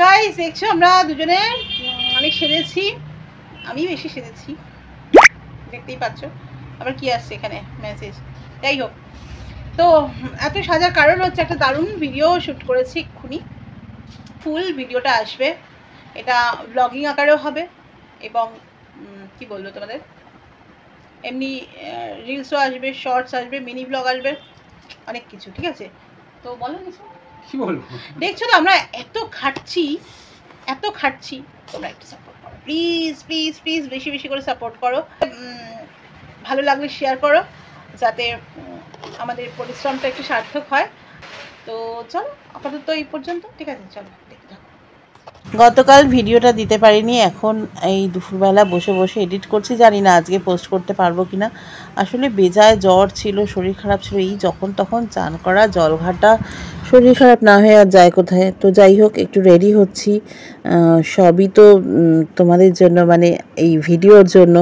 Guys দেখছো আমরা দুজনে অনেক সেজেছি, আমি বেশি সেজেছি দেখতেই পাচ্ছ। আবার কি আসছে এখানে মেসেজ, যাই হোক। তো এত সাজার কারণ হচ্ছে একটা দারুণ ভিডিও শ্যুট করেছি এক্ষুনি। ফুল ভিডিওটা আসবে, এটা ব্লগিং আকারেও হবে এবং কি বলবো তোমাদের এমনি রিলসও আসবে, শর্টস আসবে, মিনি ব্লগ আসবে, অনেক কিছু। ঠিক আছে, তো বলো কিছু কি বলবো। দেখছো তো আমরা এত খাটছি তোমরা একটু সাপোর্ট করো প্লিজ প্লিজ প্লিজ, বেশি বেশি করে সাপোর্ট করো। ভালো লাগলে শেয়ার করো যাতে আমাদের পরিশ্রমটা একটু সার্থক হয়। তো চলো আপাতত এই পর্যন্ত, ঠিক আছে, চলো দেখতে থাকো। গতকাল ভিডিওটা দিতে পারিনি, এখন এই দুপুরবেলা বসে বসে এডিট করছি। জানি না আজকে পোস্ট করতে পারবো কি না। আসলে বেজায় জ্বর ছিল, শরীর খারাপ ছিল, এই যখন তখন চান করা, জল ঘাটা, শরীর খারাপ না হয়ে আর যায় কোথায়। তো যাই হোক, একটু রেডি হচ্ছি, সবই তো তোমাদের জন্য, মানে এই ভিডিওর জন্য।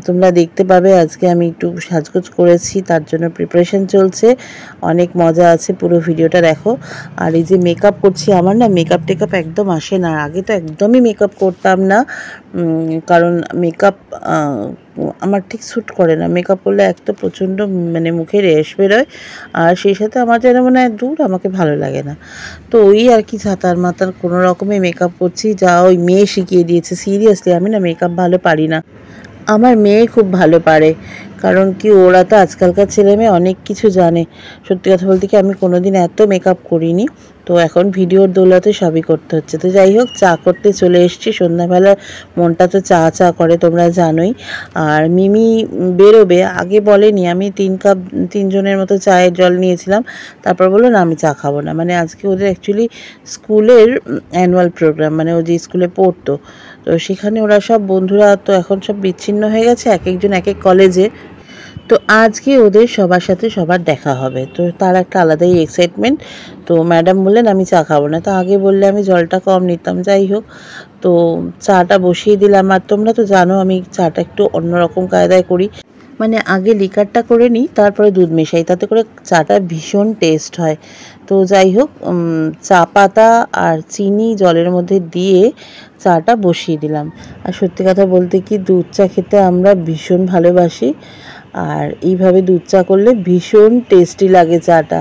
তোমরা দেখতে পাবে আজকে আমি একটু সাজগোজ করেছি, তার জন্য প্রিপারেশন চলছে, অনেক মজা আছে, পুরো ভিডিওটা দেখো। আর এই যে মেকআপ করছি, আমার না মেকআপ টেকআপ একদম আসে না, আগে তো একদমই মেকআপ করতাম না, কারণ মেকআপ আমার ঠিক স্যুট করে না। মেকআপ করলে এক তো প্রচণ্ড মানে মুখে র্যাশ বেরোয়, আর সেই সাথে আমার যেন মনে হয় দূর আমাকে ভালো লাগে না। তো ওই আর কি ছাতার মাতার কোনো রকমে মেকআপ করছি, যা ওই মেয়ে শিখিয়ে দিয়েছে। সিরিয়াসলি আমি না মেকআপ ভালো পারি না, আমার মেয়ে খুব ভালো পারে, কারণ কি ওরা তো আজকালকার ছেলে মেয়ে অনেক কিছু জানে। সত্যি কথা বলতে কি আমি কোনোদিন এত মেকআপ করিনি, তো এখন ভিডিওর দৌলতে সবই করতে হচ্ছে। তো যাই হোক, চা করতে চলে এসেছি, সন্ধ্যাবেলা মনটা তো চা চা করে তোমরা জানোই। আর মিমি বেরোবে, আগে বলেনি, আমি 3 কাপ 3 জনের মতো চায়ের জল নিয়েছিলাম, তারপর বললো না আমি চা খাবো না। মানে আজকে ওদের অ্যাকচুয়ালি স্কুলের অ্যানুয়াল প্রোগ্রাম, মানে ও যে স্কুলে পড়তো, তো সেখানে ওরা সব বন্ধুরা তো এখন সব বিচ্ছিন্ন হয়ে গেছে, এক একজন এক এক কলেজে। তো আজকে ওদের সবার সাথে সবার দেখা হবে, তো তার একটা আলাদাই এক্সাইটমেন্ট। তো ম্যাডাম বললেন আমি চা খাবো না, তো আগে বললে আমি জলটা কম নিতাম। যাই হোক, তো চাটা বসিয়ে দিলাম। আর তোমরা তো জানো আমি চাটা একটু অন্যরকম কায়দায় করি, মানে আগে লিকারটা করে নিই, তারপরে দুধ মেশাই, তাতে করে চাটা ভীষণ টেস্ট হয়। তো যাই হোক, চা পাতা আর চিনি জলের মধ্যে দিয়ে চাটা বসিয়ে দিলাম। আর সত্যি কথা বলতে কি দুধ চা খেতে আমরা ভীষণ ভালোবাসি, আর এইভাবে দুধ চা করলে ভীষণ টেস্টি লাগে চাটা।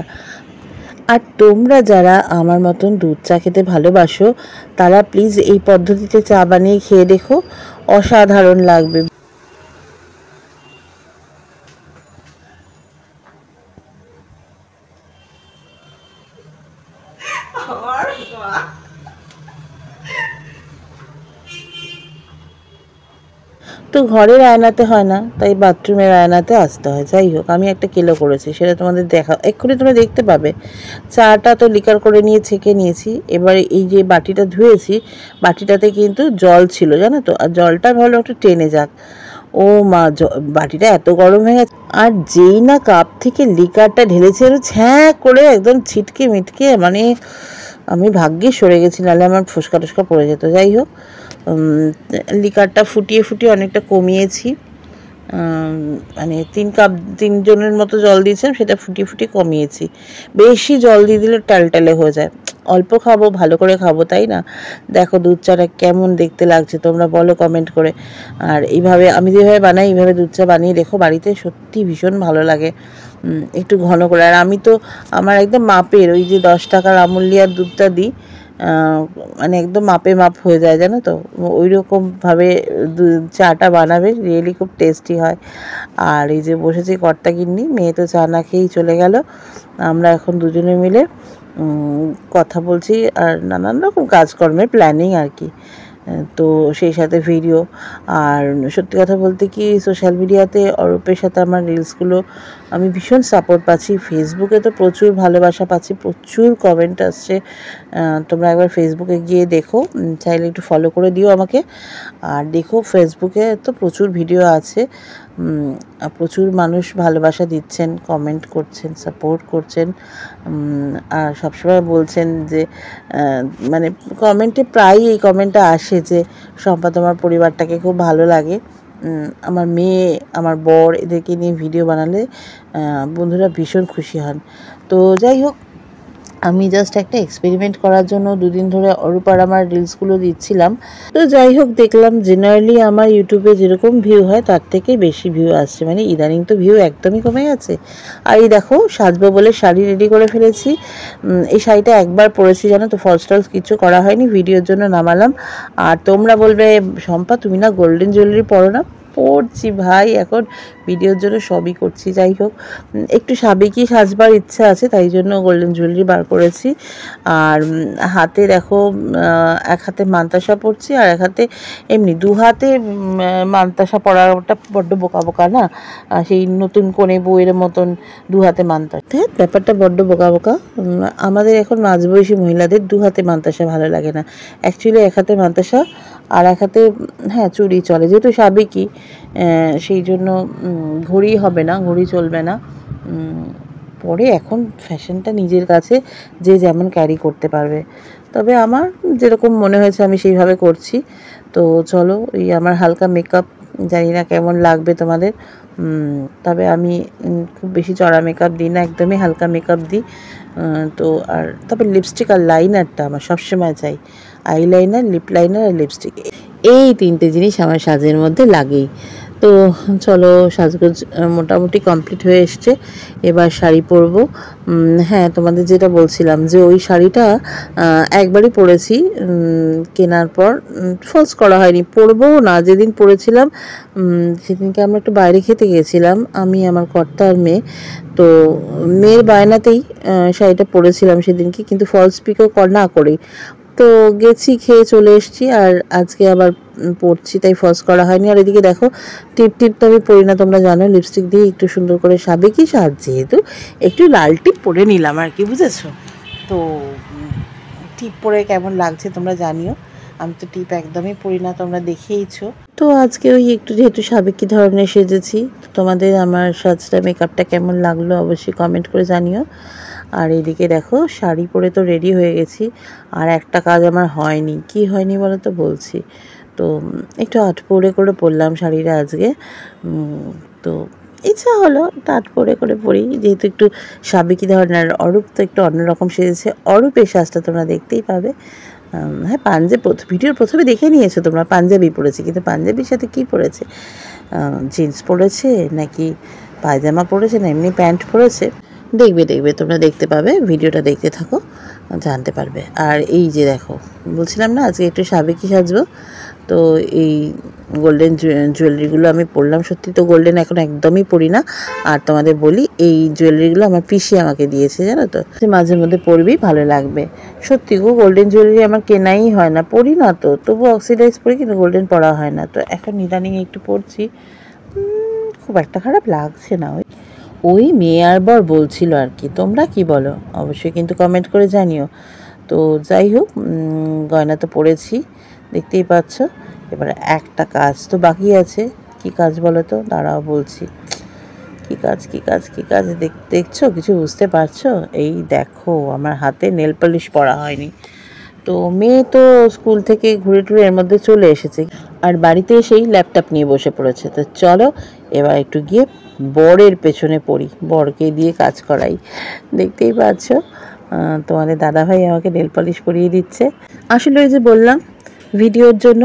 আর তোমরা যারা আমার মতন দুধ চা খেতে ভালোবাসো, তারা প্লিজ এই পদ্ধতিতে চা বানিয়ে খেয়ে দেখো, অসাধারণ লাগবে। তো ঘরের আয়নাতে হয় না, তাই বাথরুমের আয়নাতে আসতে হয়। যাই হোক, আমি একটা কেলো করেছি, সেটা তোমাদের দেখা এক্ষুনি তোমরা দেখতে পাবে। চাটা তো লিকার করে নিয়ে ছেঁকে নিয়েছি, এবারে এই যে বাটিটা ধুয়েছি, বাটিটাতে কিন্তু জল ছিল জানো তো, আর জলটা ভালো একটু টেনে যাক। ও মা, বাটিটা এত গরম হয়ে গেছে, আর যেই না কাপ থেকে লিকারটা ঢেলেছে, ছ্যাঁ করে একদম ছিটকে মিটকে, মানে আমি ভাগ্যে সরে গেছি, নাহলে আমার ফুসকা টুসকা পড়ে যেত। যাই হোক, লিকারটা ফুটিয়ে ফুটিয়ে অনেকটা কমিয়েছি, মানে 3 কাপ 3 জনের মতো জল দিয়েছিলাম, সেটা ফুটিয়ে ফুটিয়ে কমিয়েছি। বেশি জল দিয়ে দিলে টালটালে হয়ে যায়, অল্প খাবো, ভালো করে খাবো, তাই না? দেখো দুধ চাটা কেমন দেখতে লাগছে তোমরা বলো কমেন্ট করে। আর এইভাবে আমি যেভাবে বানাই, এইভাবে দুধ চা বানিয়ে দেখো বাড়িতে, সত্যি ভীষণ ভালো লাগে, একটু ঘন করে। আর আমি তো আমার একদম মাপের, ওই যে 10 টাকার আমুলিয়ার দুধটা দিই, মানে একদম মাপে মাপ হয়ে যায় জানো তো, ওই রকমভাবে চাটা বানাবে, রিয়েলি খুব টেস্টি হয়। আর এই যে বসেছি কর্তা গিন্নি, মেয়ে তো চা না খেয়েই চলে গেল, আমরা এখন দুজনে মিলে কথা বলছি আর নানান রকম কাজকর্মের প্ল্যানিং আর কি। তো সেই সাথে ভিডিও। আর সত্যি কথা বলতে কি সোশ্যাল মিডিয়াতে অরূপের সাথে আমার রিলসগুলো আমি ভীষণ সাপোর্ট পাচ্ছি, ফেসবুকে তো প্রচুর ভালোবাসা পাচ্ছি, প্রচুর কমেন্ট আসছে। তোমরা একবার ফেসবুকে গিয়ে দেখো, চাইলে একটু ফলো করে দিও আমাকে। আর দেখো ফেসবুকে তো প্রচুর ভিডিও আছে, প্রচুর মানুষ ভালোবাসা দিচ্ছেন, কমেন্ট করছেন, সাপোর্ট করছেন, আর সবসময় বলছেন যে মানে কমেন্টে প্রায়ই এই কমেন্টটা আসে যে শম্পা তোমার পরিবারটাকে খুব ভালো লাগে, আমার মেয়ে আমার বর এদেরকে নিয়ে ভিডিও বানালে বন্ধুরা ভীষণ খুশি হন। তো যাই হোক, আমি জাস্ট একটা এক্সপেরিমেন্ট করার জন্য দুদিন ধরে অরূপ আর আমার রিলসগুলো দিচ্ছিলাম। তো যাই হোক, দেখলাম জেনারেলি আমার ইউটিউবে যেরকম ভিউ হয় তার থেকে বেশি ভিউ আসছে, মানে ইদানিং তো ভিউ একদমই কমে গেছে। আর এই দেখো, সাজবো বলে শাড়ি রেডি করে ফেলেছি। এই শাড়িটা একবার পরেছি জানো তো, ফলস টলস কিছু করা হয়নি, ভিডিওর জন্য নামালাম। আর তোমরা বলবে শম্পা তুমি না গোল্ডেন জুয়েলারি পরো না? পরছি ভাই, এখন ভিডিওর জন্য সবই করছি। যাই হোক, একটু সাবেকি সাজবার ইচ্ছা আছে, তাই জন্য গোল্ডেন জুয়েলারি বার করেছি। আর হাতে দেখো, এক হাতে মান্তাসা পরছি আর এক হাতে এমনি, দু হাতে মান্তাসা পরাটা বড্ড বোকা বোকা না, সেই নতুন কোণে বউয়ের মতন দু হাতে মান্তাসা, ব্যাপারটা বড্ড বোকা বোকা। আমাদের এখন মাঝবয়সী মহিলাদের দু হাতে মান্তাসা ভালো লাগে না, অ্যাকচুয়ালি এক হাতে মান্তাসা আর এক হাতে হ্যাঁ চুড়ি চলে, যেহেতু সাবেকি সেই জন্য ঘড়ি হবে না, ঘড়ি চলবে না। পরে এখন ফ্যাশনটা নিজের কাছে যে যেমন ক্যারি করতে পারবে, তবে আমার যেরকম মনে হয়েছে আমি সেইভাবে করছি। তো চলো, এই আমার হালকা মেকআপ, জানি না কেমন লাগবে তোমাদের, তবে আমি খুব বেশি চড়া মেকআপ দিই না, একদমই হালকা মেকআপ দিই। তো আর তবে লিপস্টিক আর লাইনারটা আমার সবসময় চাই, আইলাইনার, লিপ লাইনার আর লিপস্টিক, এই তিনটে জিনিস আমার সাজের মধ্যে লাগেই। তো চলো, সাজগোজ মোটামুটি কমপ্লিট হয়ে এসছে, এবার শাড়ি পরবো। হ্যাঁ, তোমাদের যেটা বলছিলাম যে ওই শাড়িটা একবারই পরেছি, কেনার পর ফলস করা হয়নি, পরবো না। যেদিন পরেছিলাম সেদিনকে আমরা একটু বাইরে খেতে গিয়েছিলাম, আমি, আমার কর্তা আর মেয়ে। তো মেয়ের বায়নাতেই শাড়িটা পরেছিলাম সেদিনকে, কিন্তু ফলস পিকও না করেই তো গেছি, খেয়ে চলে এসেছি। আর আজকে আবার পরছি, তাই ফলস করা হয়নি। আর এদিকে দেখো, টিপ টিপ তো আমি পরি না, তোমরা জানো, লিপস্টিক দিয়ে একটু সুন্দর করে সাবেকি সাজ, যেহেতু একটু লাল টিপ পরে নিলাম আর কি, বুঝেছো? তো টিপ পরে কেমন লাগছে তোমরা জানিও, আমি তো টিপ একদমই পরি না, তোমরা দেখেইছো। তো আজকে ওই একটু যেহেতু সাবেকি ধরনের সেজেছি, তোমাদের আমার সাজটা, মেকআপটা কেমন লাগলো অবশ্যই কমেন্ট করে জানিও। আর এদিকে দেখো, শাড়ি পরে তো রেডি হয়ে গেছি, আর একটা কাজ আমার হয়নি। কি হয়নি বলো তো, বলছি। তো একটু আট পরে করে পরলাম শাড়িটা আজকে, তো ইচ্ছা হলো আট পরে করে পরি, যেহেতু একটু সাবেকি ধরনের। অরূপ তো একটু অন্যরকম সেজেছে, অরূপের সাজটা তোমরা দেখতেই পাবে। হ্যাঁ, পাঞ্জাবি ভিডিওর প্রথমে দেখে নিয়েছো তোমরা, পাঞ্জাবি পরেছে, কিন্তু পাঞ্জাবির সাথে কি পরেছে, জিন্স পরেছে নাকি পায়জামা পরেছে, না এমনি প্যান্ট পরেছে, দেখবে তোমরা, দেখতে পাবে, ভিডিওটা দেখতে থাকো, জানতে পারবে। আর এই যে দেখো, বলছিলাম না আজকে একটু সাবেকি সাজবো, তো এই গোল্ডেন জুয়েলারিগুলো আমি পরলাম। সত্যি তো গোল্ডেন এখন একদমই পরি না। আর তোমাদের বলি, এই জুয়েলারিগুলো আমার পিসি আমাকে দিয়েছে, জানো তো, মাঝে মধ্যে পরবি, ভালো লাগবে। সত্যি গো, গোল্ডেন জুয়েলারি আমার কেনাই হয় না, পরি না তো, তবু অক্সিডাইজ পরি, কিন্তু গোল্ডেন পরা হয় না। তো এখন ইদানিং একটু পরছি, খুব একটা খারাপ লাগছে না। ওই মেয়ে আর বর বলছিল আর কি, তোমরা কি বলো অবশ্যই কিন্তু কমেন্ট করে জানিও। তো যাই হোক, গয়না তো পরেছি, দেখতেই পাচ্ছ। এবার একটা কাজ তো বাকি আছে, কি কাজ বলো তো, দাঁড়াও বলছি। কি কাজ দেখছো, কিছু বুঝতে পারছো? এই দেখো, আমার হাতে নেল পলিশ পরা হয়নি। তো মেয়ে তো স্কুল থেকে ঘুরে টুরে এর মধ্যে চলে এসেছে, আর বাড়িতে এসেই ল্যাপটপ নিয়ে বসে পড়েছে। তো চলো এবার একটু গিয়ে বরের পেছনে পড়ি, বরকে দিয়ে কাজ করাই। দেখতেই পাচ্ছ, তোমাদের দাদাভাই আমাকে নেল পলিশ পরিয়ে দিচ্ছে। আসলে ওই যে বললাম ভিডিওর জন্য,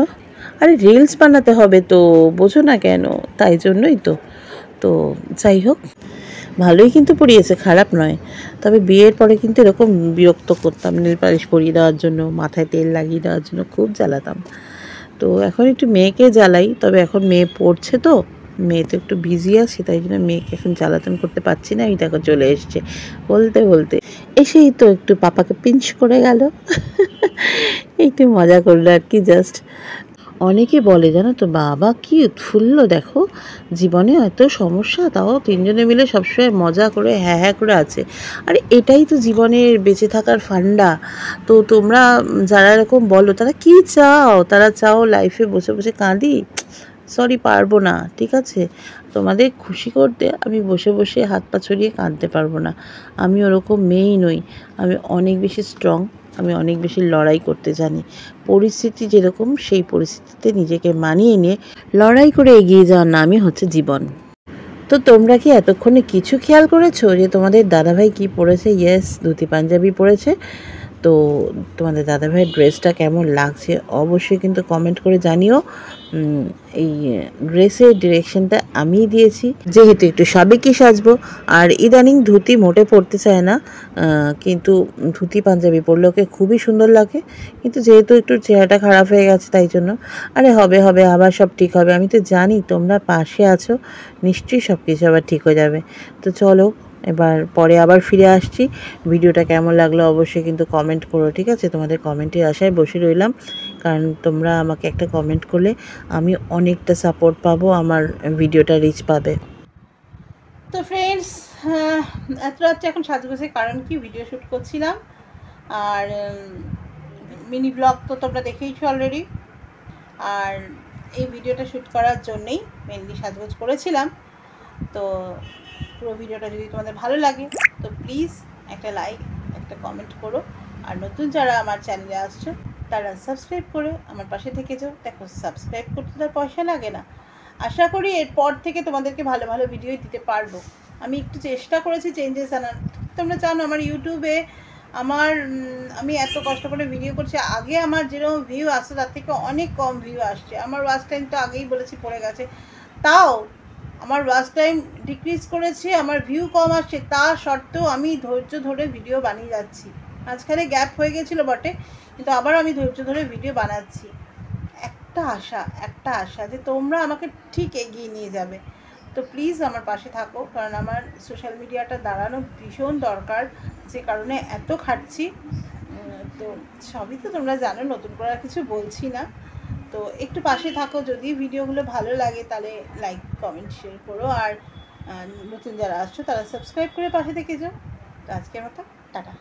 আরে রিলস বানাতে হবে তো, বোঝো না কেন, তাই জন্যই তো। তো যাই হোক, ভালোই কিন্তু পরিয়েছে, খারাপ নয়। তবে বিয়ের পরে কিন্তু এরকম বিরক্ত করতাম, নেল পালিশ পরিয়ে দেওয়ার জন্য, মাথায় তেল লাগিয়ে দেওয়ার জন্য খুব জ্বালাতাম। তো এখন একটু মেয়েকে জ্বালাই, তবে এখন মেয়ে পড়ছে তো, মেয়ে তো একটু বিজি আছে, তাই জন্য মেয়েকে এখন জ্বালাতন করতে পারছি না। এই দেখো চলে এসছে, বলতে বলতে এসেই তো একটু পাপাকে পিঞ্চ করে গেল। একটু মজা করলো আর কি, জাস্ট। অনেকে বলে জানো তো, বাবা কি উৎফুল্ল, দেখো জীবনে এত সমস্যা, তাও তিনজনে মিলে সবসময় মজা করে হ্যাঁ হ্যাঁ করে আছে। আর এটাই তো জীবনের বেঁচে থাকার ফান্ডা। তো তোমরা যারা এরকম বলো, তারা কি চাও? তারা চাও লাইফে বসে বসে কাঁদি? সরি, পারবো না, ঠিক আছে? তোমাদের খুশি করতে আমি বসে বসে হাত পা ছড়িয়ে কাঁদতে পারবো না। আমি ওরকম মেয়েই নই, আমি অনেক বেশি স্ট্রং, আমি অনেক বেশি লড়াই করতে জানি। পরিস্থিতি যেরকম, সেই পরিস্থিতিতে নিজেকে মানিয়ে নিয়ে লড়াই করে এগিয়ে যাওয়ার নামই হচ্ছে জীবন। তো তোমরা কি এতক্ষণে কিছু খেয়াল করেছো যে তোমাদের দাদাভাই কি পরেছে? ইয়েস, ধুতি পাঞ্জাবি পরেছে। তো তোমাদের দাদাভাইয়ের ড্রেসটা কেমন লাগছে অবশ্যই কিন্তু কমেন্ট করে জানিও। এই ড্রেসের ডিরেকশনটা আমিই দিয়েছি, যেহেতু একটু সাবেকি সাজবো। আর ইদানিং ধুতি মোটে পরতে চায় না, কিন্তু ধুতি পাঞ্জাবি পরলে ওকে খুবই সুন্দর লাগে। কিন্তু যেহেতু একটু চেহারাটা খারাপ হয়ে গেছে তাই জন্য। আরে হবে হবে, আবার সব ঠিক হবে। আমি তো জানি তোমরা পাশে আছো, নিশ্চয়ই সব কিছু আবার ঠিক হয়ে যাবে। তো চলো এবার পরে আবার ফিরে আসছি। ভিডিওটা কেমন লাগলো অবশ্যই কিন্তু কমেন্ট করো, ঠিক আছে? তোমাদের কমেন্টের আশায় বসে রইলাম, কারণ তোমরা আমাকে একটা কমেন্ট করলে আমি অনেকটা সাপোর্ট পাবো, আমার ভিডিওটা রিচ পাবে। তো ফ্রেন্ডস, এত রাত্রে এখন সাজগোজের কারণ কি, ভিডিও শ্যুট করছিলাম। আর মিনি ব্লগ তো তোমরা দেখেইছো অলরেডি। আর এই ভিডিওটা শ্যুট করার জন্যেই মেনলি সাজগোজ করেছিলাম। তো পুরো ভিডিওটা যদি তোমাদের ভালো লাগে তো প্লিজ একটা লাইক, একটা কমেন্ট করো। আর নতুন যারা আমার চ্যানেলে আসছো তারা সাবস্ক্রাইব করে আমার পাশে থেকে যাও। দেখো, সাবস্ক্রাইব করতে তার পয়সা লাগে না। আশা করি এরপর থেকে তোমাদেরকে ভালো ভালো ভিডিও দিতে পারবো। আমি একটু চেষ্টা করেছি চেঞ্জেস আনার। তোমরা জানো আমার ইউটিউবে আমি এত কষ্ট করে ভিডিও করছি, আগে আমার যেরকম ভিউ আসছে তার থেকে অনেক কম ভিউ আসছে। আমার ওয়াচ টাইম তো আগেই বলেছি পড়ে গেছে, তাও আমার ওয়াচ টাইম ডিক্রিজ করেছে, আমার ভিউ কম আসছে, তা সত্ত্বেও আমি ধৈর্য ধরে ভিডিও বানিয়ে যাচ্ছি। মাঝখানে গ্যাপ হয়ে গেছিলো বটে, কিন্তু আবার আমি ধৈর্য ধরে ভিডিও বানাচ্ছি। একটা আশা যে তোমরা আমাকে ঠিক এগিয়ে নিয়ে যাবে। তো প্লিজ আমার পাশে থাকো, কারণ আমার সোশ্যাল মিডিয়াটা দাঁড়ানো ভীষণ দরকার, যে কারণে এত খাটছি। তো সবই তো তোমরা জানো, নতুন করে আর কিছু বলছি না। তো একটু পাশে থাকো, যদি ভিডিওগুলো ভালো লাগে তাহলে লাইক, কমেন্ট, শেয়ার করো। আর নতুন যারা আসছো তারা সাবস্ক্রাইব করে পাশে থেকে যাও। তো আজকের মতো টাটা।